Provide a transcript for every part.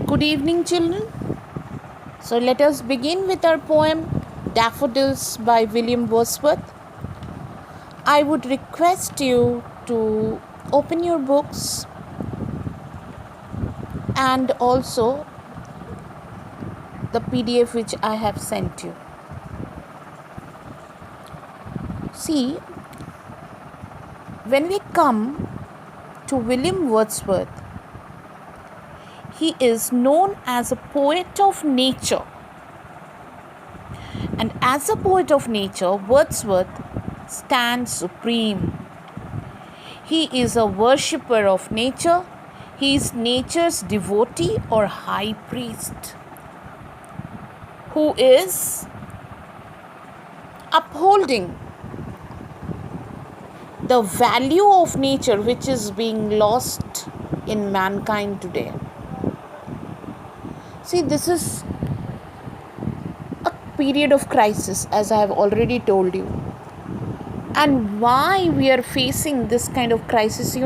Good evening, children. So let us begin with our poem Daffodils by William Wordsworth. I would request you to open your books and also the PDF which I have sent you. See, when we come to William Wordsworth, he is known as a poet of nature. And as a poet of nature, Wordsworth stands supreme. He is a worshipper of nature. He is nature's devotee or high priest who is upholding the value of nature which is being lost in mankind today. See, this is a period of crisis, as I have already told you. And why we are facing this kind of crisis,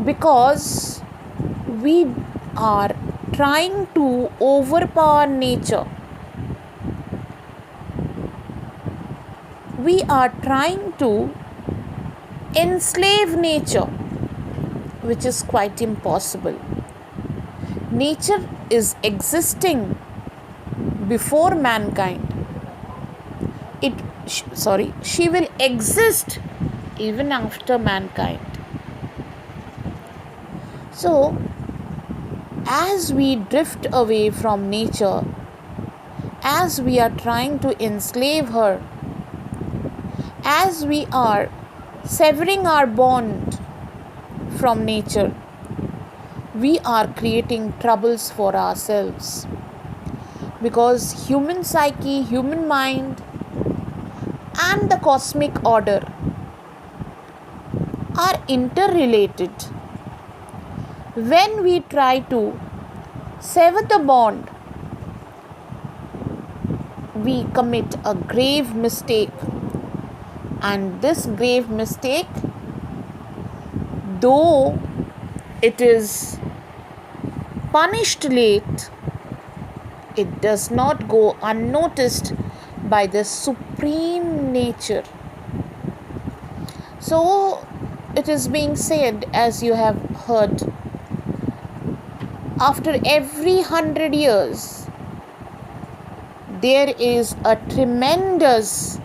because we are trying to overpower nature. We are trying to enslave nature, which is quite impossible. Nature is existing before mankind. She will exist even after mankind. So, as we drift away from nature, as we are trying to enslave her, as we are severing our bond from nature, we are creating troubles for ourselves, because human psyche, human mind, and the cosmic order are interrelated. When we try to sever the bond, we commit a grave mistake. And this grave mistake, though it is punished late, it does not go unnoticed by the supreme nature. So it is being said, as you have heard, after every 100 years, there is a tremendous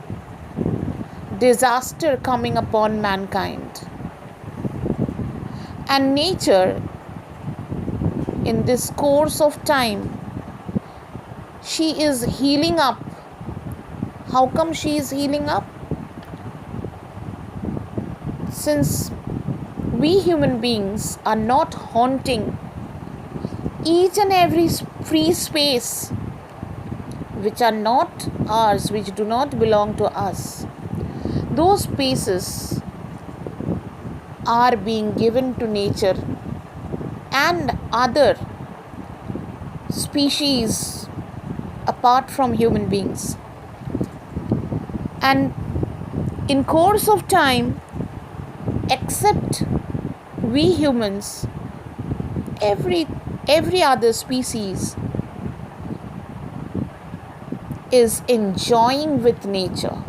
disaster coming upon mankind. And nature, in this course of time, she is healing up. How come she is healing up? Since we human beings are not haunting each and every free space which are not ours, which do not belong to us, those spaces are being given to nature and other species apart from human beings. And in course of time, except we humans, every other species is enjoying with nature.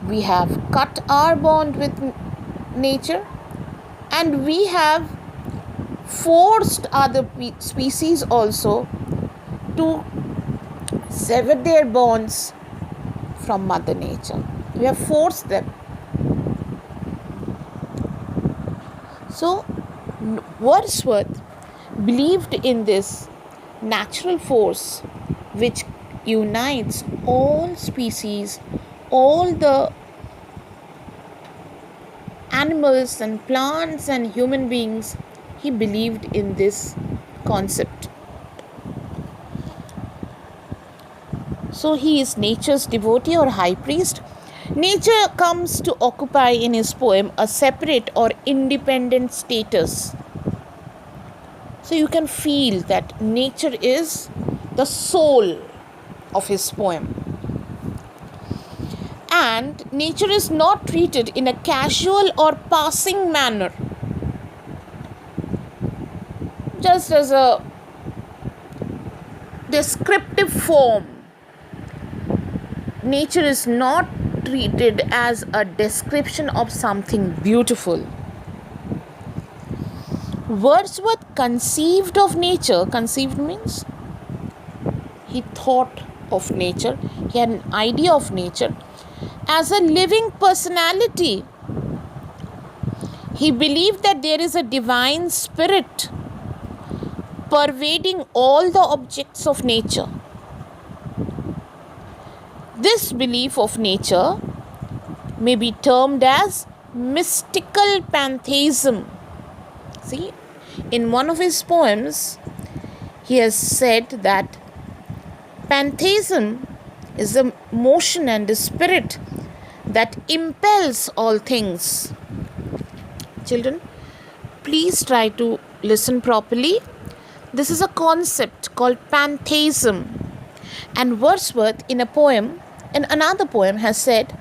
We have cut our bond with nature, and we have forced other species also to sever their bonds from Mother Nature. We have forced them. So, Wordsworth believed in this natural force which unites all species, all the animals and plants and human beings. He believed in this concept. So he is nature's devotee or high priest. Nature comes to occupy in his poem a separate or independent status. So you can feel that nature is the soul of his poem. And nature is not treated in a casual or passing manner. just as a descriptive form. Nature is not treated as a description of something beautiful. Wordsworth conceived of nature, conceived means he thought of nature, he had an idea of nature as a living personality. He believed that there is a divine spirit pervading all the objects of nature. This belief of nature may be termed as mystical pantheism. See, in one of his poems, he has said that pantheism is the motion and the spirit that impels all things. Children, please try to listen properly. This is a concept called pantheism. And Wordsworth in another poem has said,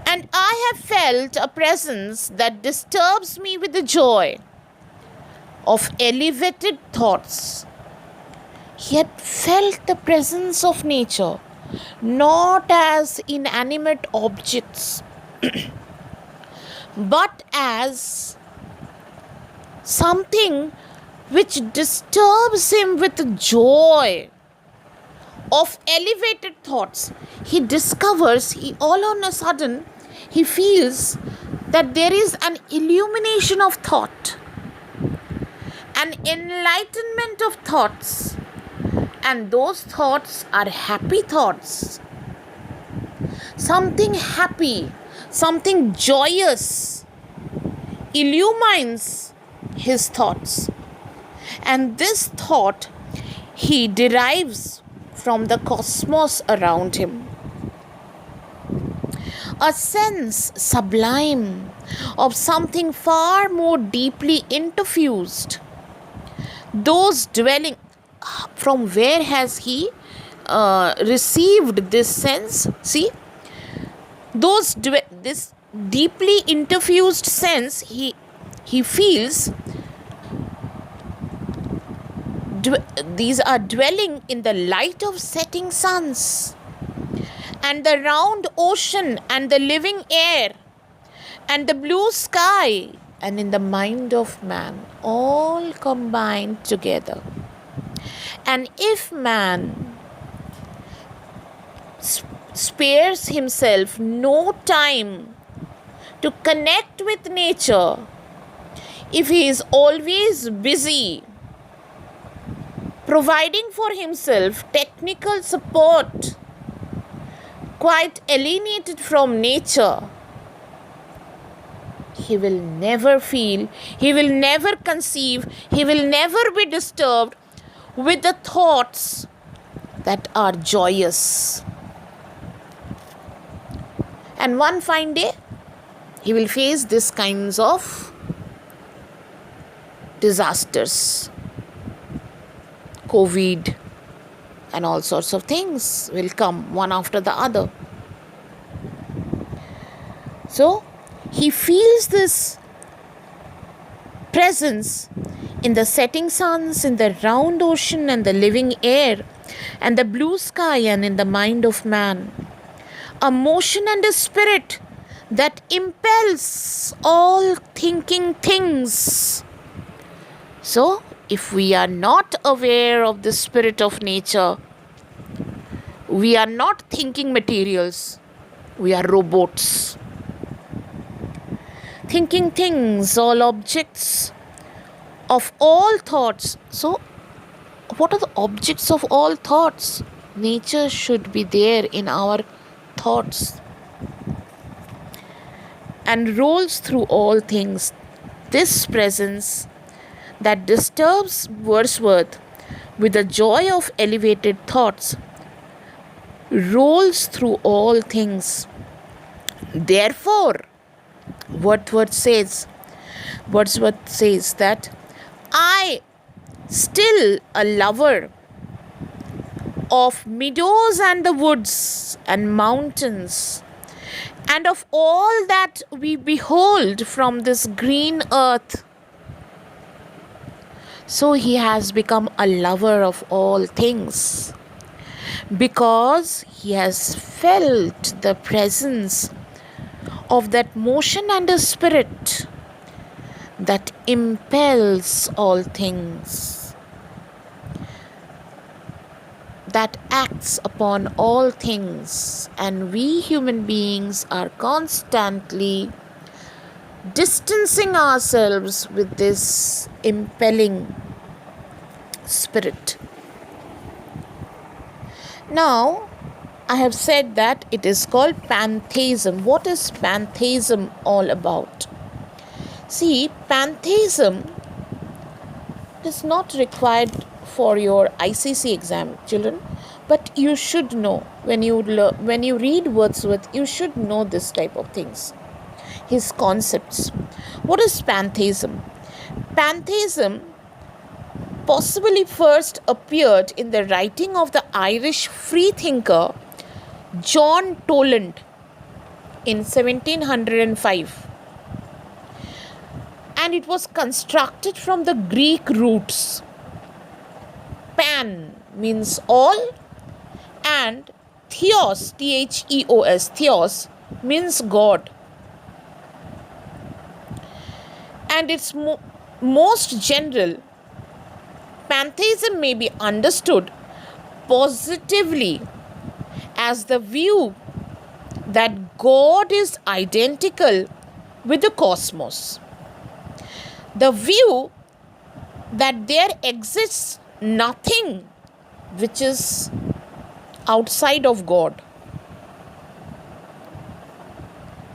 "And I have felt a presence that disturbs me with the joy of elevated thoughts." He had felt the presence of nature, not as inanimate objects, but as something which disturbs him with joy of elevated thoughts. He discovers, all on a sudden, he feels that there is an illumination of thought, an enlightenment of thoughts, and those thoughts are happy thoughts. Something happy, something joyous illumines his thoughts. And this thought he derives from the cosmos around him. A sense sublime of something far more deeply interfused. Those dwelling, from where has he received this sense? See, this deeply interfused sense he feels. These are dwelling in the light of setting suns, and the round ocean, and the living air, and the blue sky, and in the mind of man, all combined together. And if man spares himself no time to connect with nature, if he is always busy providing for himself technical support, quite alienated from nature, he will never feel, he will never conceive, he will never be disturbed with the thoughts that are joyous. And one fine day, he will face these kinds of disasters. COVID and all sorts of things will come one after the other. So he feels this presence in the setting suns, in the round ocean, and the living air, and the blue sky, and in the mind of man. A motion and a spirit that impels all thinking things. So, if we are not aware of the spirit of nature, we are not thinking materials, we are robots. Thinking things, all objects of all thoughts. So, what are the objects of all thoughts? Nature should be there in our thoughts and rolls through all things. This presence that disturbs Wordsworth with the joy of elevated thoughts rolls through all things. Therefore, Wordsworth says that I, still a lover of meadows and the woods and mountains, and of all that we behold from this green earth, So he has become a lover of all things because he has felt the presence of that motion and a spirit that impels all things, that acts upon all things, and we human beings are constantly distancing ourselves with this impelling spirit. Now, I have said that it is called pantheism. What is pantheism all about? See, pantheism is not required for your ICC exam, children, but you should know when you read Wordsworth, you should know this type of things, his concepts. What is pantheism? Pantheism possibly first appeared in the writing of the Irish freethinker John Toland in 1705, and it was constructed from the Greek roots. Pan means all, and theos, Theos, theos means God. And its most general, pantheism may be understood positively as the view that God is identical with the cosmos. The view that there exists nothing which is outside of God.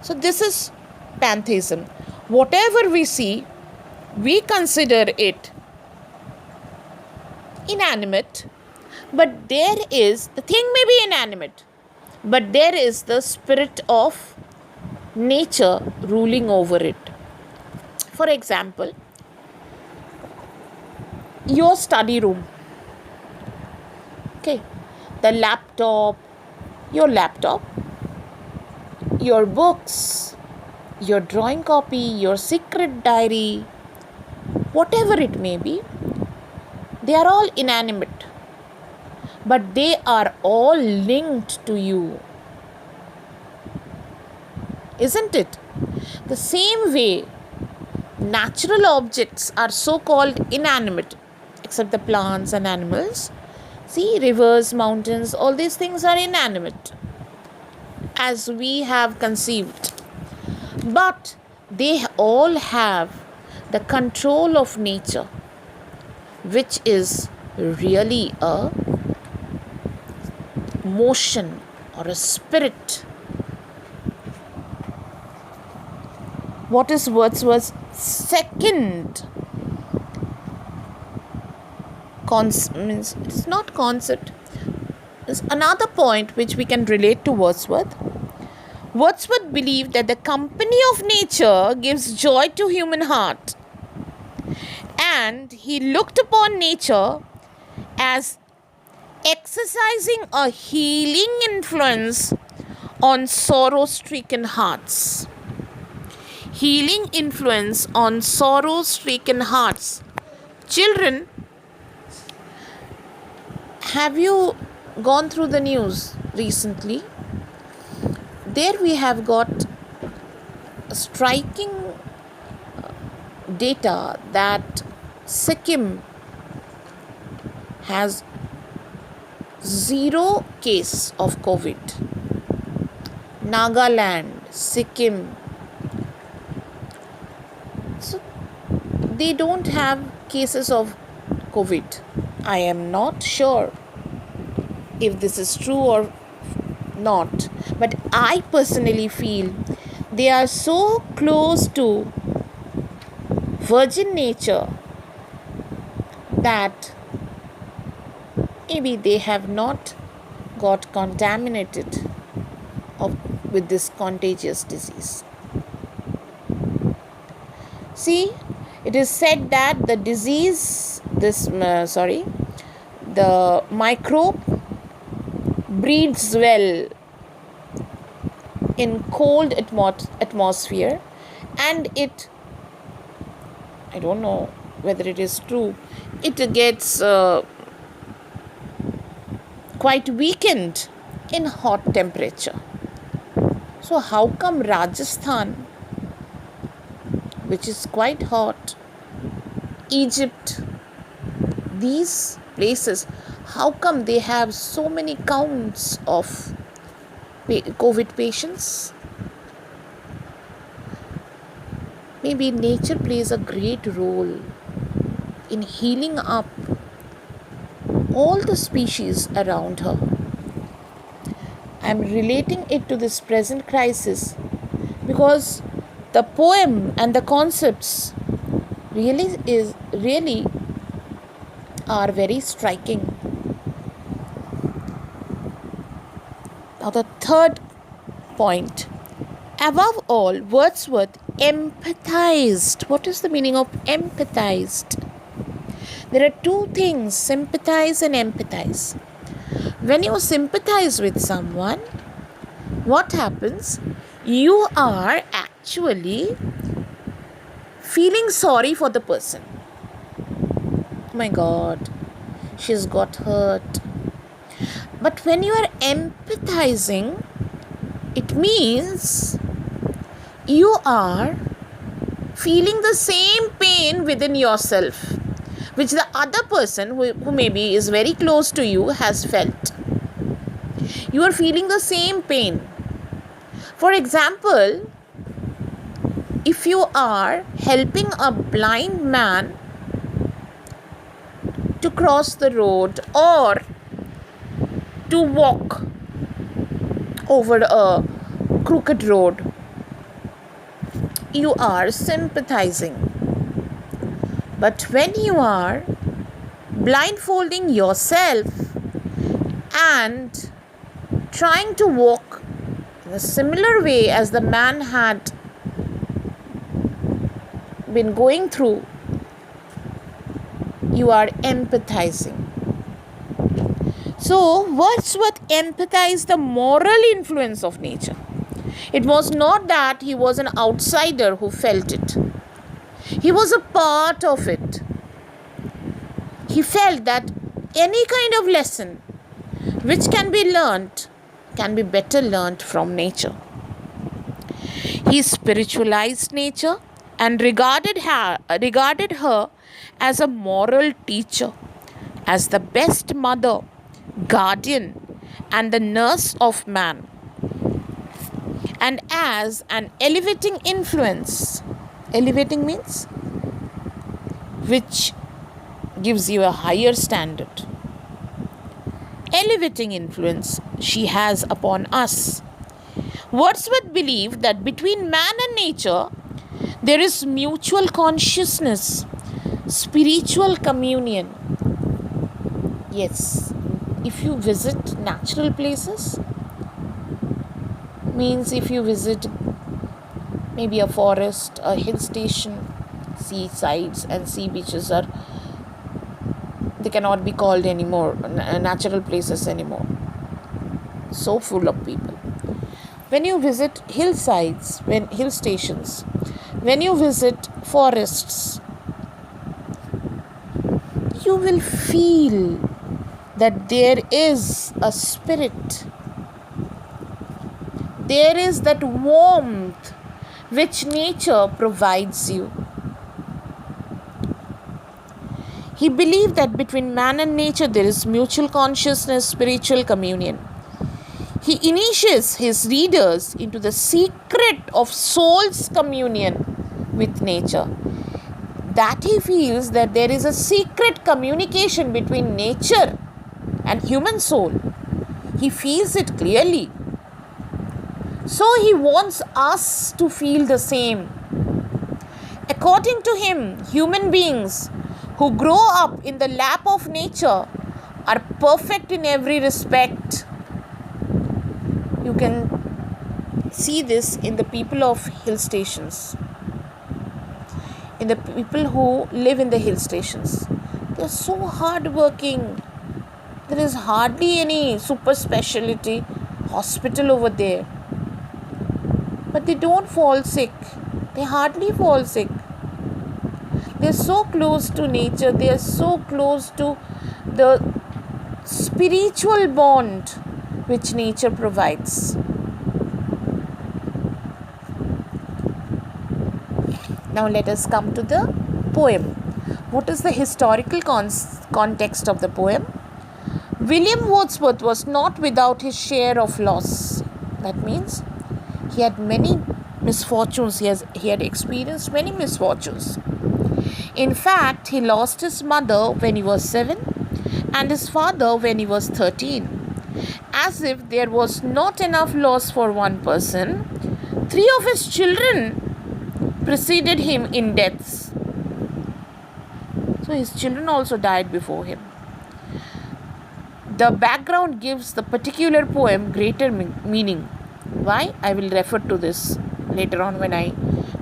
So this is pantheism. Whatever we see, we consider it inanimate, but the thing may be inanimate, but there is the spirit of nature ruling over it. For example, your study room, okay, the laptop, your books, your drawing copy, your secret diary, whatever it may be, they are all inanimate, but they are all linked to you. Isn't it? The same way, natural objects are so called inanimate, except the plants and animals. See, rivers, mountains, all these things are inanimate as we have conceived. But they all have the control of nature, which is really a motion or a spirit. What is Wordsworth's second concept? It's not concept. It's another point which we can relate to Wordsworth. Wordsworth believed that the company of nature gives joy to human heart, and he looked upon nature as exercising a healing influence on sorrow-stricken hearts. Healing influence on sorrow-stricken hearts. Children, have you gone through the news recently? There we have got striking data that Sikkim has 0 case of COVID. Nagaland, Sikkim, so they don't have cases of COVID. I am not sure if this is true or not, but I personally feel they are so close to virgin nature that maybe they have not got contaminated with this contagious disease. See, it is said that the microbe breeds well in cold atmosphere, and it, I don't know whether it is true, it gets quite weakened in hot temperature. So how come Rajasthan, which is quite hot, Egypt, these places, how come they have so many counts of COVID patients? Maybe nature plays a great role in healing up all the species around her. I'm relating it to this present crisis because the poem and the concepts really are very striking. Now the third point, above all, Wordsworth empathized. What is the meaning of empathized? There are two things, sympathize and empathize. When you sympathize with someone, what happens? You are actually feeling sorry for the person. Oh my God, she's got hurt. But when you are empathizing, it means you are feeling the same pain within yourself, which the other person who maybe is very close to you has felt. You are feeling the same pain. For example, if you are helping a blind man to cross the road or to walk over a crooked road, you are sympathizing. But when you are blindfolding yourself and trying to walk in a similar way as the man had been going through, you are empathizing. So, Wordsworth empathized the moral influence of nature. It was not that he was an outsider who felt it. He was a part of it. He felt that any kind of lesson which can be learnt can be better learnt from nature. He spiritualized nature and regarded her as a moral teacher, as the best mother, guardian, and the nurse of man, and as an elevating influence. Elevating means which gives you a higher standard. Elevating influence she has upon us. Wordsworth believed that between man and nature there is mutual consciousness, spiritual communion. Yes, if you visit natural places, means if you visit maybe a forest, a hill station, seasides and sea beaches they cannot be called anymore natural places anymore. So full of people. When you visit hillsides, hill stations, when you visit forests, you will feel that there is a spirit. There is that warmth which nature provides you. He believed that between man and nature there is mutual consciousness, spiritual communion. He initiates his readers into the secret of soul's communion with nature. That he feels that there is a secret communication between nature and human soul. He feels it clearly. So he wants us to feel the same. According to him, human beings who grow up in the lap of nature are perfect in every respect. You can see this in the people of hill stations, in the people who live in the hill stations. They are so hardworking. There is hardly any super specialty hospital over there. But they don't fall sick. They hardly fall sick. They're so close to nature, they are so close to the spiritual bond which nature provides. Now let us come to the poem. What is the historical context of the poem? William Wordsworth was not without his share of loss. That means he had many misfortunes. He had experienced many misfortunes. In fact, he lost his mother when he was 7 and his father when he was 13. As if there was not enough loss for one person, 3 of his children preceded him in deaths. So his children also died before him. The background gives the particular poem greater meaning. Why? I will refer to this later on when I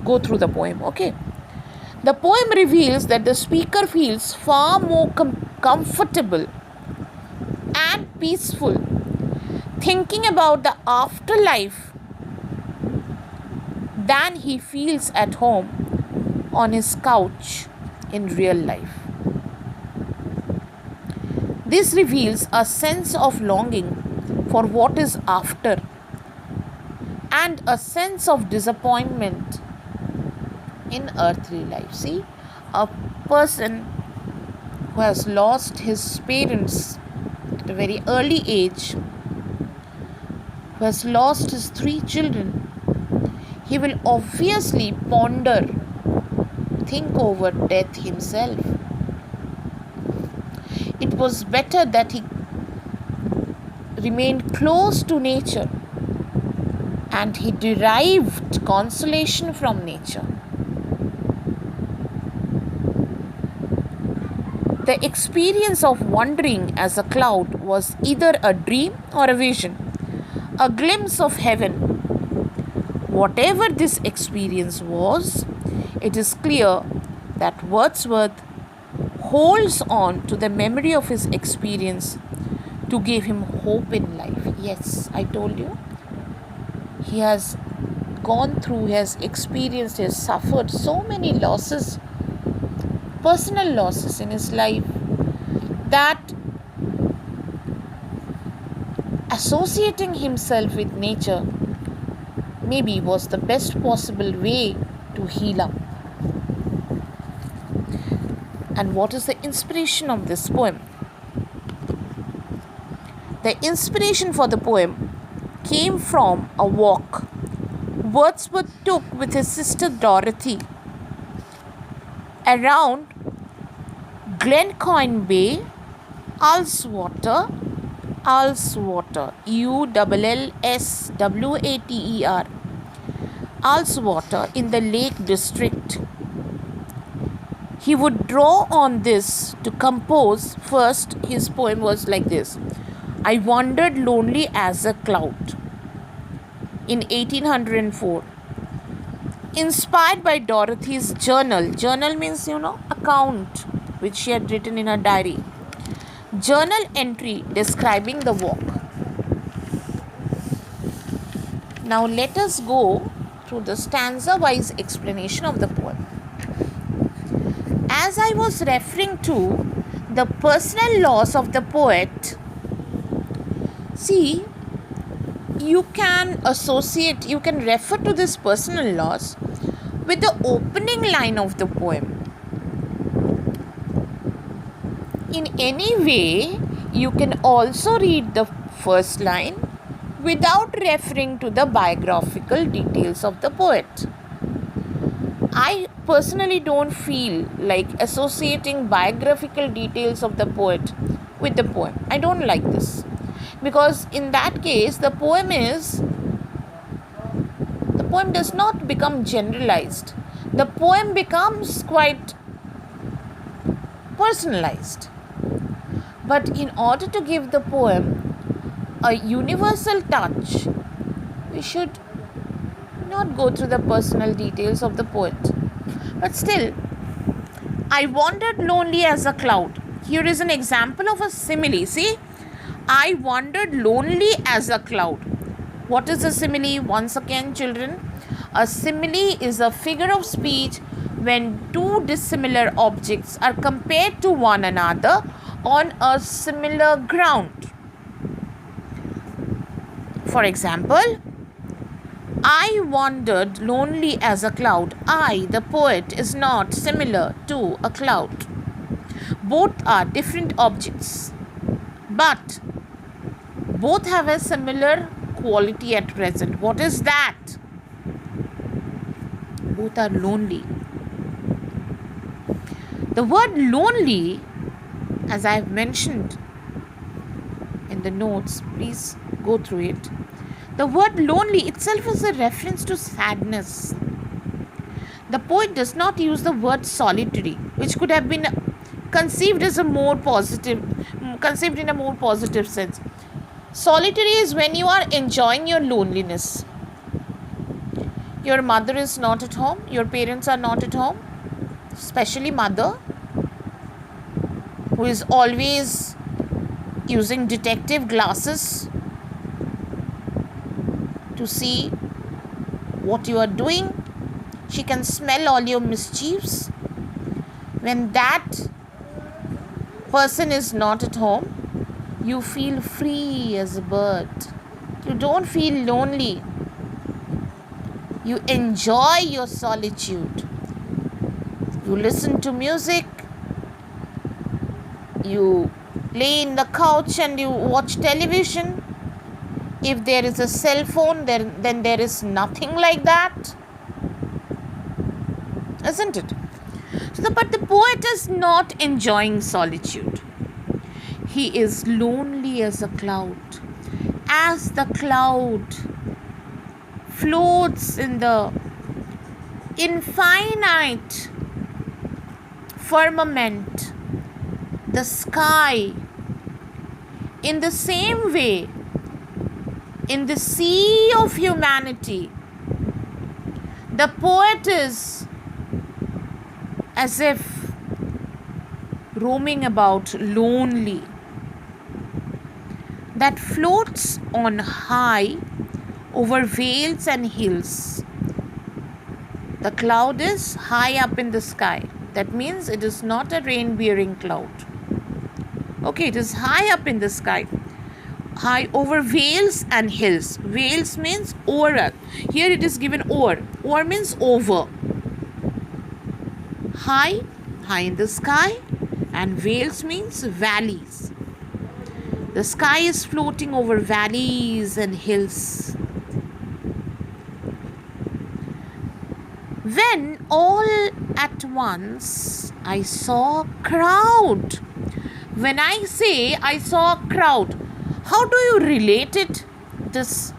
go through the poem. Okay. The poem reveals that the speaker feels far more comfortable and peaceful thinking about the afterlife than he feels at home on his couch in real life. This reveals a sense of longing for what is after and a sense of disappointment in earthly life. See, a person who has lost his parents at a very early age, who has lost his 3 children, he will obviously ponder, think over death himself. It was better that he remained close to nature and he derived consolation from nature. The experience of wandering as a cloud was either a dream or a vision, a glimpse of heaven. Whatever this experience was, it is clear that Wordsworth holds on to the memory of his experience to give him hope in life. Yes, I told you. He has gone through, he has experienced, he has suffered so many losses, personal losses in his life, that associating himself with nature maybe was the best possible way to heal up. And what is the inspiration of this poem? The inspiration for the poem came from a walk Wordsworth took with his sister Dorothy around Glencoyne Bay, Ullswater, Ullswater, Ullswater in the Lake District. He would draw on this to compose. First, his poem was like this: I wandered lonely as a cloud, in 1804. Inspired by Dorothy's journal. Journal means, account, which she had written in her diary. Journal entry describing the walk. Now let us go through the stanza-wise explanation of the poem. As I was referring to the personal loss of the poet, see, you can refer to this personal loss with the opening line of the poem. In any way, you can also read the first line without referring to the biographical details of the poet. I personally don't feel like associating biographical details of the poet with the poem. I don't like this, because in that case the poem does not become generalized. The poem becomes quite personalized. But in order to give the poem a universal touch, we should not go through the personal details of the poet. But still, I wandered lonely as a cloud. Here is an example of a simile. See, I wandered lonely as a cloud. What is a simile? Once again, children, a simile is a figure of speech when two dissimilar objects are compared to one another on a similar ground. For example, I wandered lonely as a cloud. I, the poet, is not similar to a cloud. Both are different objects, but both have a similar quality at present. What is that? Both are lonely. The word lonely, as I have mentioned in the notes, please go through it. The word lonely itself is a reference to sadness. The poet does not use the word solitary, which could have been conceived in a more positive sense. Solitary is when you are enjoying your loneliness. Your mother is not at home, your parents are not at home, especially mother, who is always using detective glasses to see what you are doing. She can smell all your mischiefs. When that person is not at home, you feel free as a bird. You don't feel lonely. You enjoy your solitude. You listen to music. You lay in the couch and you watch television. If there is a cell phone, then there is nothing like that. Isn't it? But the poet is not enjoying solitude. He is lonely as a cloud. As the cloud floats in the infinite firmament, the sky, in the same way, in the sea of humanity, the poet is as if roaming about lonely, that floats on high over vales and hills. The cloud is high up in the sky. That means it is not a rain-bearing cloud. Okay, it is high up in the sky. High over vales and hills. Vales means over. Here it is given over. Over means over. High in the sky, and vales means valleys. The sky is floating over valleys and hills. When all at once I saw a crowd. When I say I saw a crowd, how do you relate it? This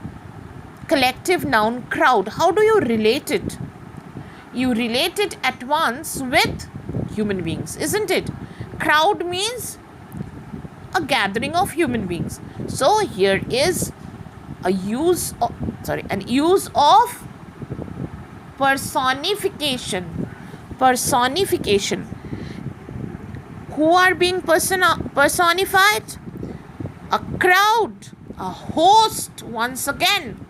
collective noun crowd, how do you relate it? You relate it at once with human beings, isn't it? Crowd means a gathering of human beings. So here is an use of personification. Who are being personified? A crowd, a host, once again,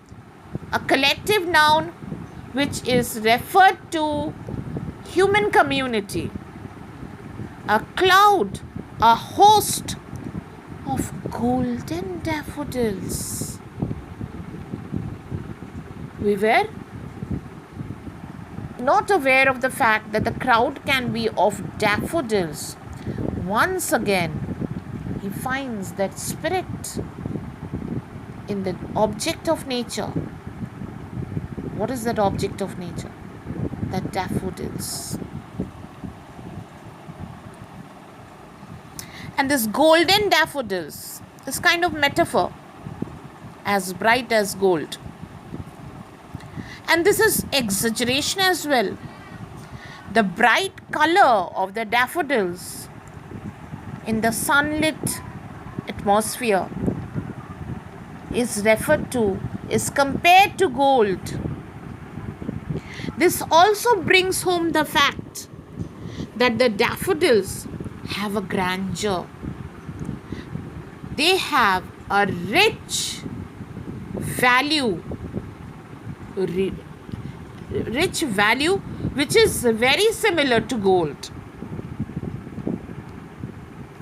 a collective noun which is referred to human community. A cloud, a host of golden daffodils. We were not aware of the fact that the crowd can be of daffodils. Once again, he finds that spirit in the object of nature. What is that object of nature? The daffodils. And this golden daffodils is kind of metaphor, as bright as gold. And this is exaggeration as well. The bright color of the daffodils in the sunlit atmosphere is compared to gold. This also brings home the fact that the daffodils have a grandeur. They have a rich value which is very similar to gold.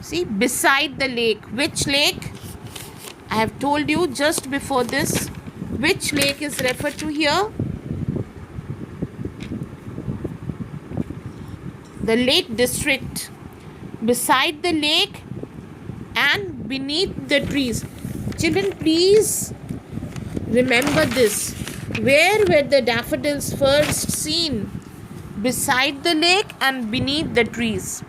See, beside the lake. Which lake? I have told you just before this. Which lake is referred to here? The Lake District. Beside the lake and beneath the trees. Children, please remember this. Where were the daffodils first seen? Beside the lake and beneath the trees.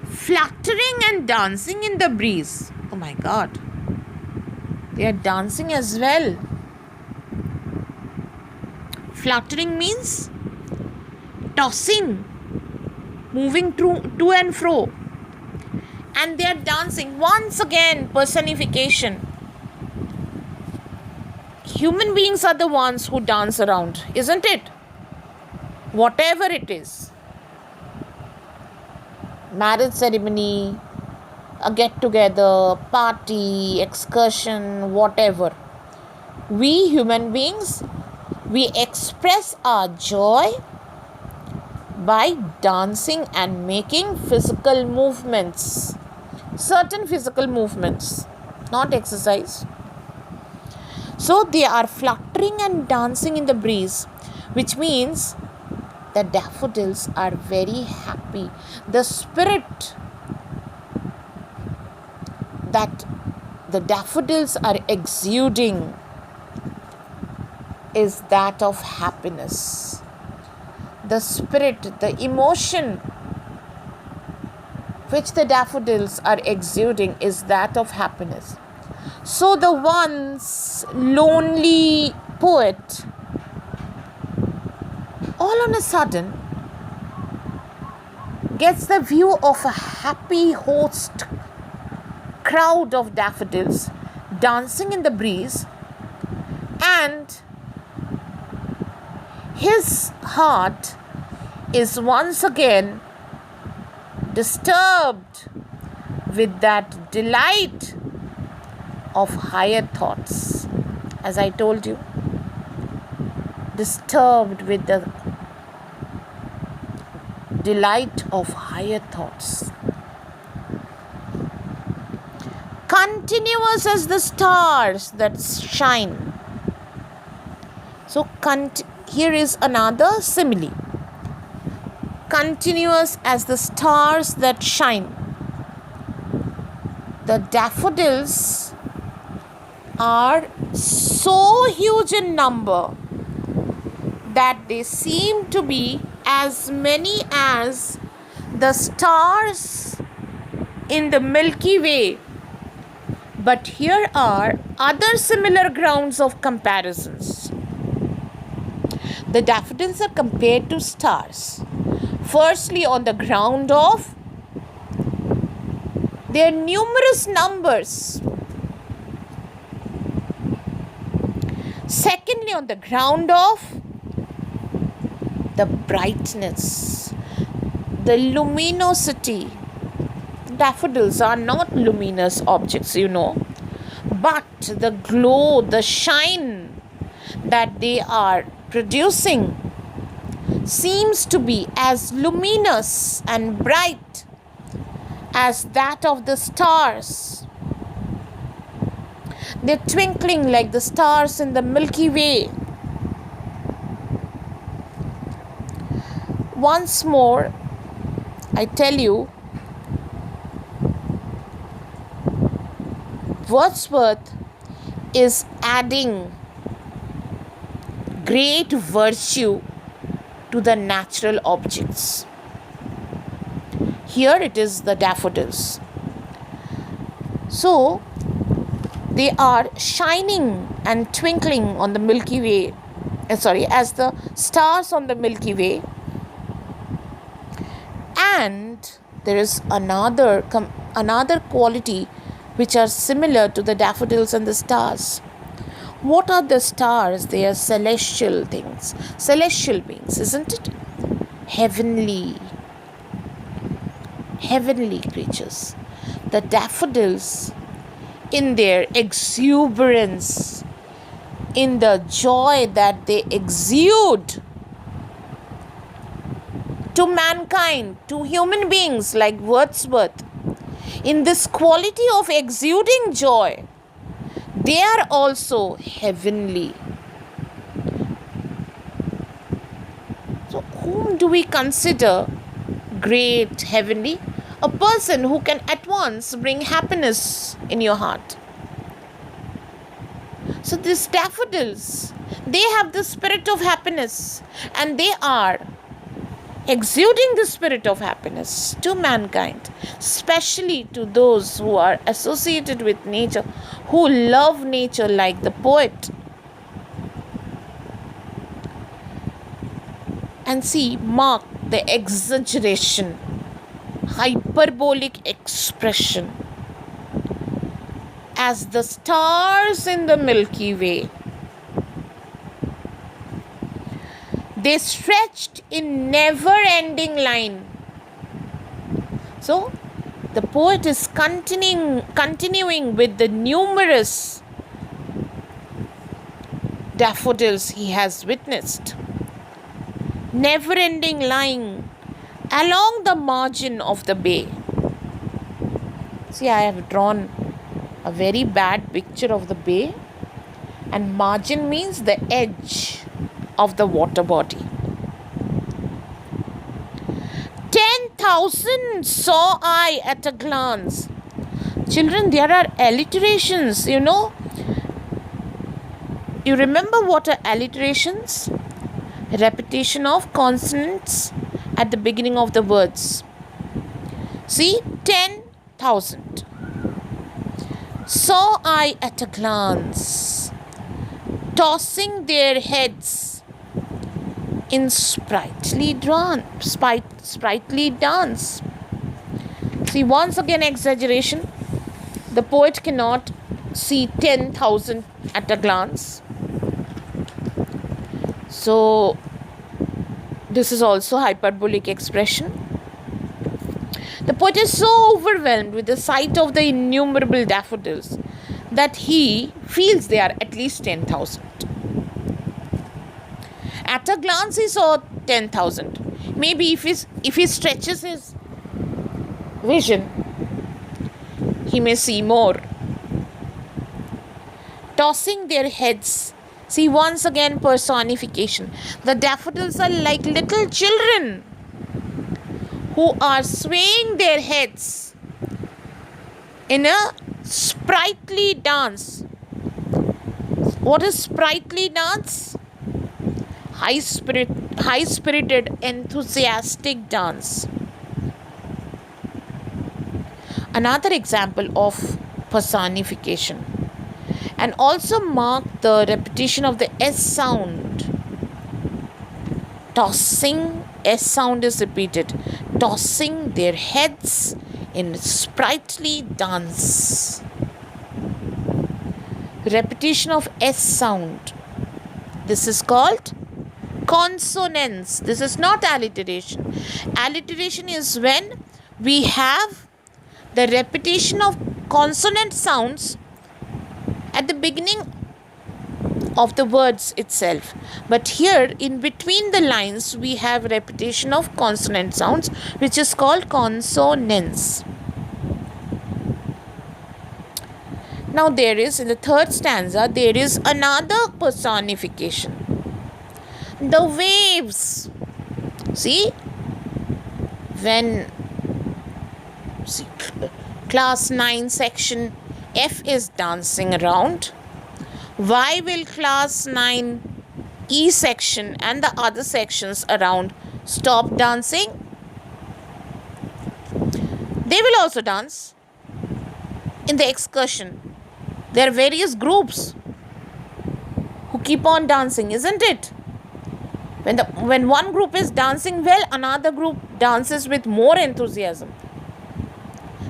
Fluttering and dancing in the breeze. Oh my God. They are dancing as well. Fluttering means tossing, moving to and fro. And they are dancing. Once again, personification. Human beings are the ones who dance around, isn't it? Whatever it is. Marriage ceremony, a get-together, party, excursion, whatever. We human beings, we express our joy by dancing and making physical movements. Certain physical movements, not exercise. So they are fluttering and dancing in the breeze, which means the daffodils are very happy. The spirit that the daffodils are exuding is that of happiness. The spirit, the emotion which the daffodils are exuding is that of happiness. So the once lonely poet, all on a sudden, gets the view of a happy host crowd of daffodils dancing in the breeze, and his heart is once again disturbed with that delight of higher thoughts. As I told you, disturbed with the delight of higher thoughts. Continuous as the stars that shine. So here is another simile. Continuous as the stars that shine. The daffodils are so huge in number that they seem to be as many as the stars in the Milky Way. But here are other similar grounds of comparisons. The daffodils are compared to stars. Firstly, on the ground of their numerous numbers. Secondly, on the ground of the brightness, the luminosity. Daffodils are not luminous objects, but the glow, the shine that they are producing seems to be as luminous and bright as that of the stars. They're twinkling like the stars in the Milky Way. Once more, I tell you, Wordsworth is adding great virtue to the natural objects. Here it is the daffodils. So they are shining and twinkling on the Milky Way, as the stars on the Milky Way. And there is another quality which are similar to the daffodils and the stars. What are the stars? They are celestial things, celestial beings, isn't it? Heavenly creatures. The daffodils, in their exuberance, in the joy that they exude to mankind, to human beings like Wordsworth. In this quality of exuding joy, they are also heavenly. So, whom do we consider great, heavenly? A person who can at once bring happiness in your heart. So, these daffodils, they have the spirit of happiness, and they are exuding the spirit of happiness to mankind, especially to those who are associated with nature, who love nature like the poet. And see, mark the exaggeration, hyperbolic expression as the stars in the Milky Way. They stretched in never-ending line. So, the poet is continuing with the numerous daffodils he has witnessed. Never-ending line along the margin of the bay. See, I have drawn a very bad picture of the bay, and margin means the edge of the water body. 10,000 saw I at a glance. Children, there are alliterations, you know. You remember what are alliterations? Repetition of consonants at the beginning of the words. See, 10,000 saw I at a glance, tossing their heads in sprightly dance. See, once again exaggeration. The poet cannot see 10,000 at a glance. So, this is also hyperbolic expression. The poet is so overwhelmed with the sight of the innumerable daffodils that he feels they are at least 10,000. At a glance, he saw 10,000. Maybe if he stretches his vision, he may see more. Tossing their heads. See, once again, personification. The daffodils are like little children who are swaying their heads in a sprightly dance. What is sprightly dance? High-spirited, enthusiastic dance. Another example of personification. And also mark the repetition of the S sound. Tossing, S sound is repeated. Tossing their heads in sprightly dance. Repetition of S sound. This is called consonance. This is not alliteration. Alliteration is when we have the repetition of consonant sounds at the beginning of the words itself. But here, in between the lines, we have repetition of consonant sounds, which is called consonance. Now, there is, in the third stanza, there is another personification. The waves. See, when class 9 section F is dancing around, why will class 9 E section and the other sections around stop dancing? They will also dance in the excursion. There are various groups who keep on dancing, isn't it? When one group is dancing well, another group dances with more enthusiasm.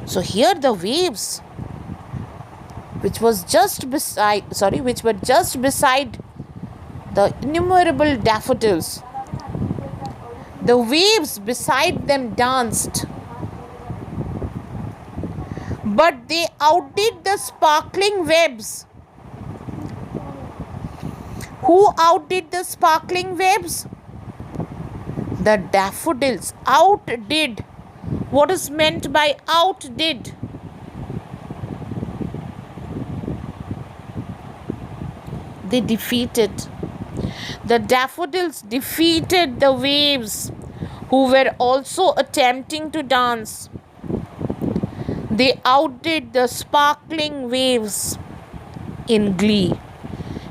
So here the waves, which were just beside the innumerable daffodils, the waves beside them danced, but they outdid the sparkling webs. Who outdid the sparkling waves? The daffodils outdid. What is meant by outdid? They defeated. The daffodils defeated the waves who were also attempting to dance. They outdid the sparkling waves in glee.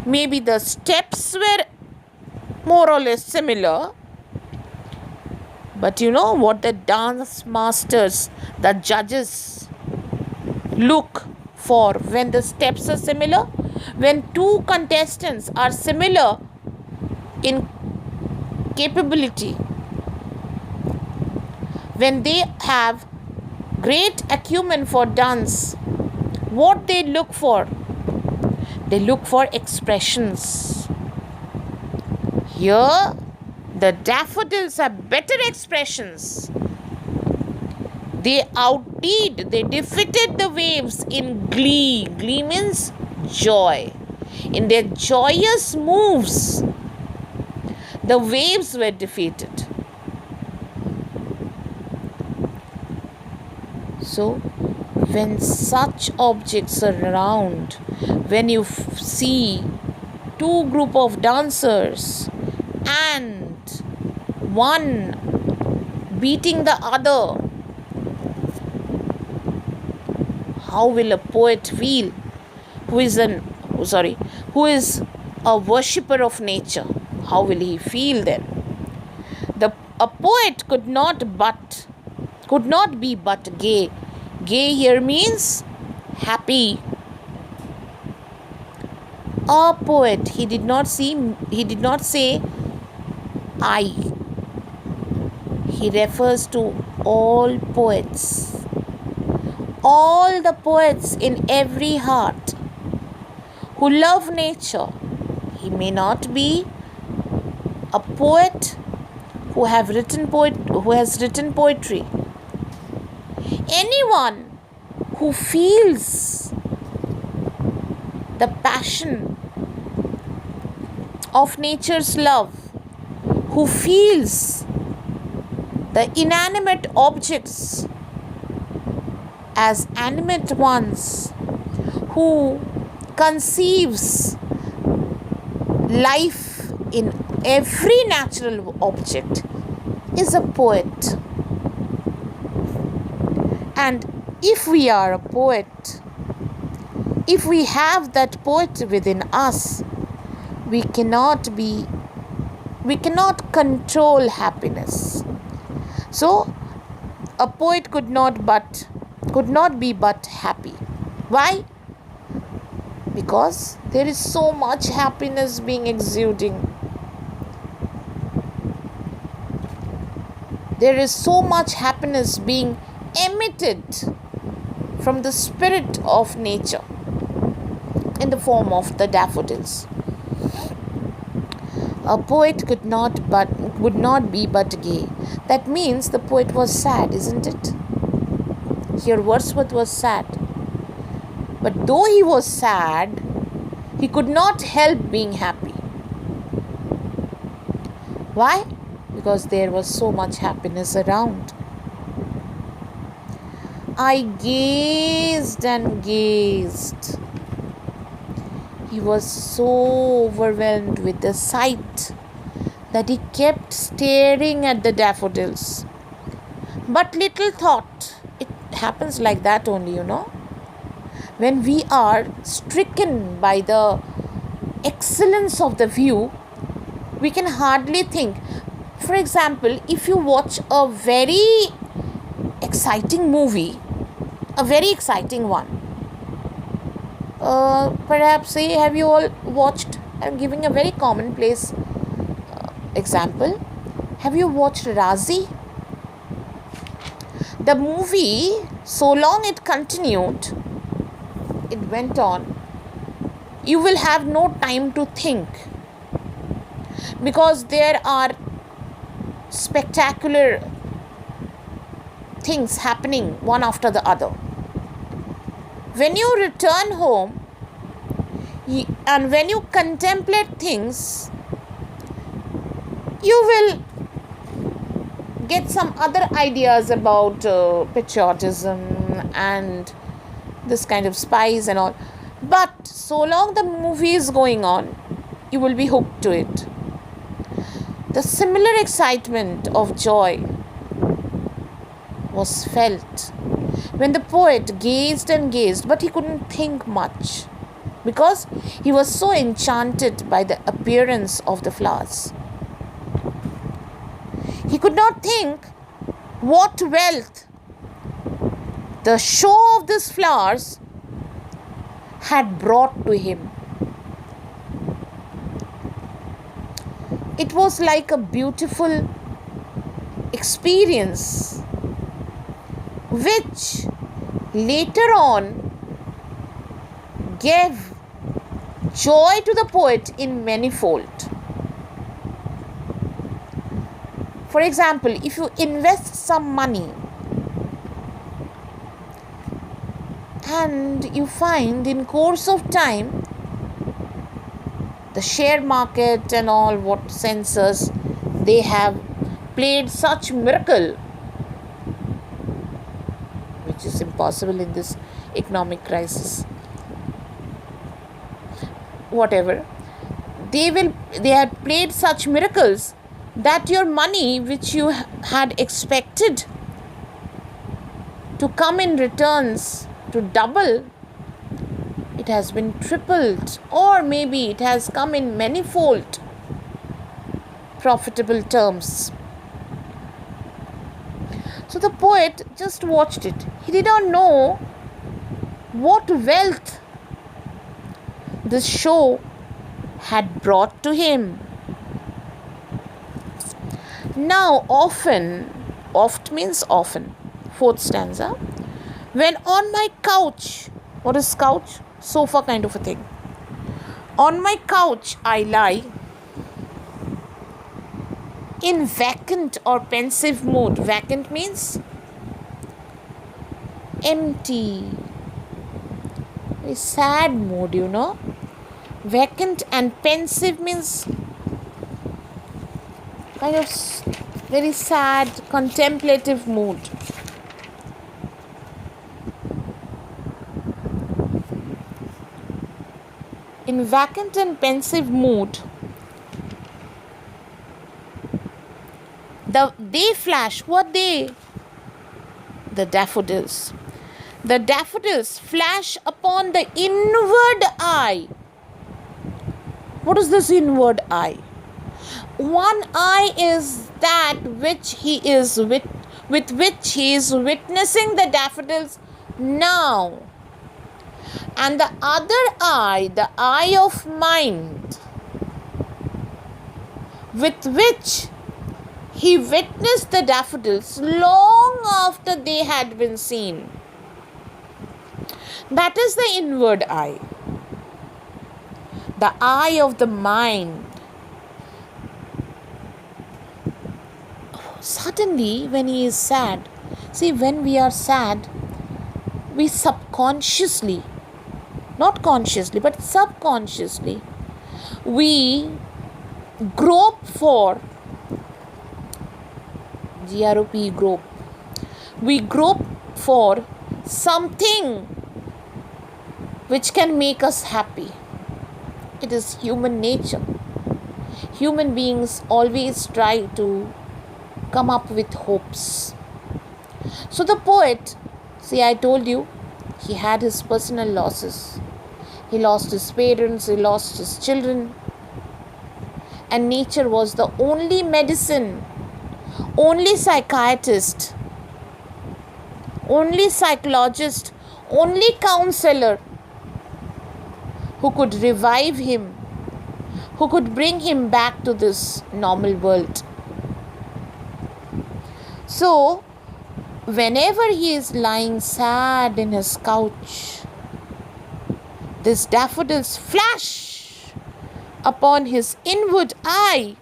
Maybe the steps were more or less similar, but you know what the dance masters, the judges, look for when the steps are similar? When two contestants are similar in capability, when they have great acumen for dance, what they look for? They look for expressions. Here, the daffodils have better expressions. They outdid, they defeated the waves in glee. Glee means joy. In their joyous moves, the waves were defeated. So, when such objects are around, when you see two group of dancers and one beating the other, how will a poet feel who is a worshipper of nature? How will he feel then? A poet could not be but gay. Gay here means happy. A poet, he did not say I. He refers to all poets. All the poets in every heart who love nature. He may not be a poet who has written poetry. Anyone who feels the passion of nature's love, who feels the inanimate objects as animate ones, who conceives life in every natural object, is a poet. And if we are a poet, if we have that poet within us, we cannot control happiness. So a poet could not be but happy. Why? Because there is so much happiness being exuding. There is so much happiness being emitted from the spirit of nature in the form of the daffodils. A poet would not be but gay. That means the poet was sad, isn't it? Here Wordsworth was sad. But though he was sad, he could not help being happy. Why? Because there was so much happiness around. I gazed and gazed. He was so overwhelmed with the sight that he kept staring at the daffodils. But little thought, it happens like that only, When we are stricken by the excellence of the view, we can hardly think. For example, if you watch a very exciting movie, a very exciting one, perhaps say, have you all watched, I'm giving a very commonplace example, have you watched Razi? The movie, so long it continued, it went on, you will have no time to think, because there are spectacular things happening one after the other. When you return home, And when you contemplate things, you will get some other ideas about patriotism and this kind of spice and all. But so long the movie is going on, you will be hooked to it. The similar excitement of joy was felt when the poet gazed and gazed, but he couldn't think much because he was so enchanted by the appearance of the flowers. He could not think what wealth the show of these flowers had brought to him. It was like a beautiful experience which later on gave joy to the poet in manifold. For example, if you invest some money and you find in course of time the share market and all what censors, they have played such miracle, which is impossible in this economic crisis. Whatever, they had played such miracles that your money which you had expected to come in returns to double, it has been tripled, or maybe it has come in manifold profitable terms. So the poet just watched it. He did not know what wealth this show had brought to him. Now oft means often, fourth stanza, when on my couch, what is couch? Sofa kind of a thing. On my couch I lie, in vacant or pensive mood. Vacant means empty, a sad mood, Vacant and pensive means kind of very sad, contemplative mood. In vacant and pensive mood, they flash. What they? The daffodils. The daffodils flash upon the inward eye. What is this inward eye? One eye is that which he is with which he is witnessing the daffodils now. And the other eye, the eye of mind, with which he witnessed the daffodils long after they had been seen. That is the inward eye, the eye of the mind. Suddenly, when he is sad, see, when we are sad, we subconsciously, not consciously, but subconsciously, we grope for, GROP, grope. We grope for something which can make us happy. It is human nature. Human beings always try to come up with hopes. So the poet, see, I told you, he had his personal losses. He lost his parents, he lost his children. And nature was the only medicine, only psychiatrist, only psychologist, only counselor who could revive him, who could bring him back to this normal world. So, whenever he is lying sad in his couch, these daffodils flash upon his inward eye.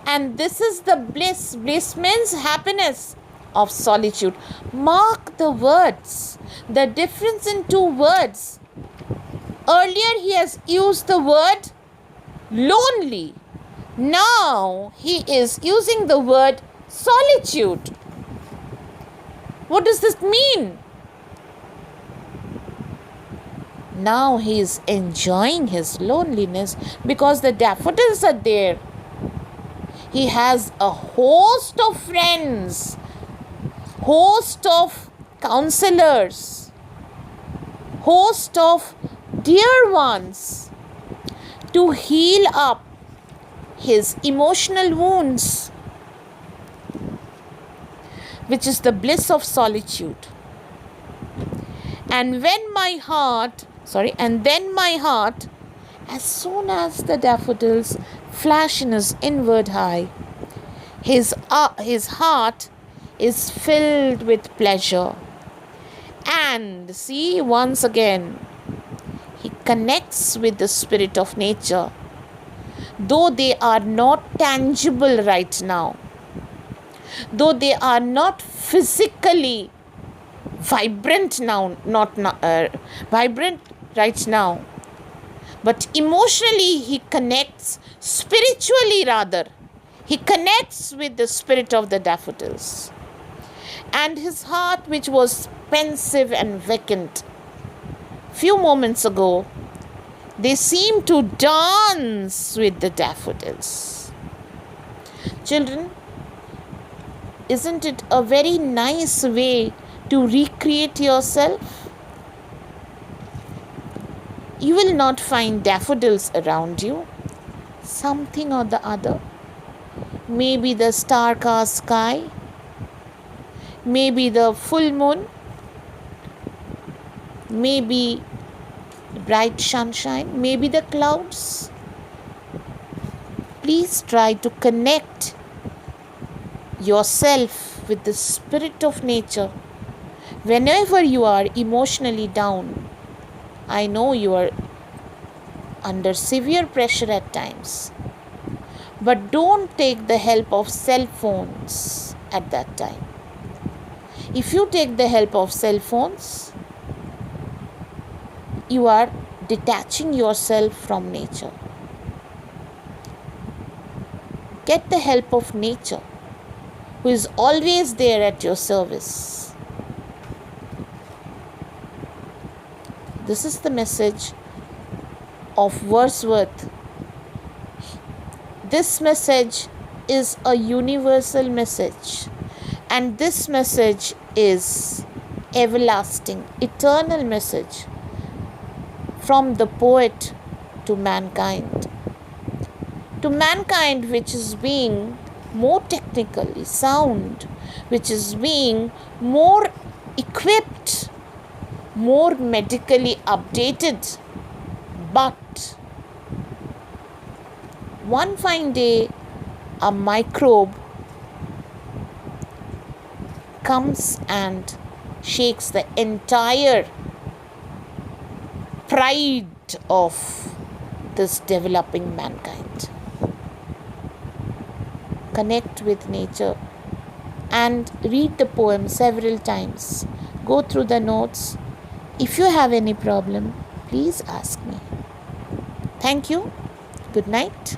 And this is the bliss. Bliss means happiness of solitude. Mark the words, the difference in two words. Earlier he has used the word lonely. Now he is using the word solitude. What does this mean? Now he is enjoying his loneliness because the daffodils are there. He has a host of friends, host of counselors, host of dear ones to heal up his emotional wounds, which is the bliss of solitude. And then my heart, as soon as the daffodils flash in his inward eye, his heart is filled with pleasure. And see, once again, he connects with the spirit of nature, though they are not tangible right now, though they are not physically vibrant vibrant right now, but emotionally he connects, spiritually rather, he connects with the spirit of the daffodils. And his heart, which was pensive and vacant few moments ago, they seem to dance with the daffodils. Children, isn't it a very nice way to recreate yourself? You will not find daffodils around you. Something or the other. Maybe the star-cast sky. Maybe the full moon. Maybe bright sunshine. Maybe the clouds. Please try to connect yourself with the spirit of nature. Whenever you are emotionally down, I know you are under severe pressure at times, but don't take the help of cell phones at that time. If you take the help of cell phones, you are detaching yourself from nature. Get the help of nature, who is always there at your service. This is the message of Wordsworth. This message is a universal message, and this message is everlasting, eternal message from the poet to mankind. To mankind, which is being more technically sound, which is being more equipped, more medically updated. But one fine day, a microbe comes and shakes the entire pride of this developing mankind. Connect with nature and read the poem several times. Go through the notes. If you have any problem, please ask me. Thank you. Good night.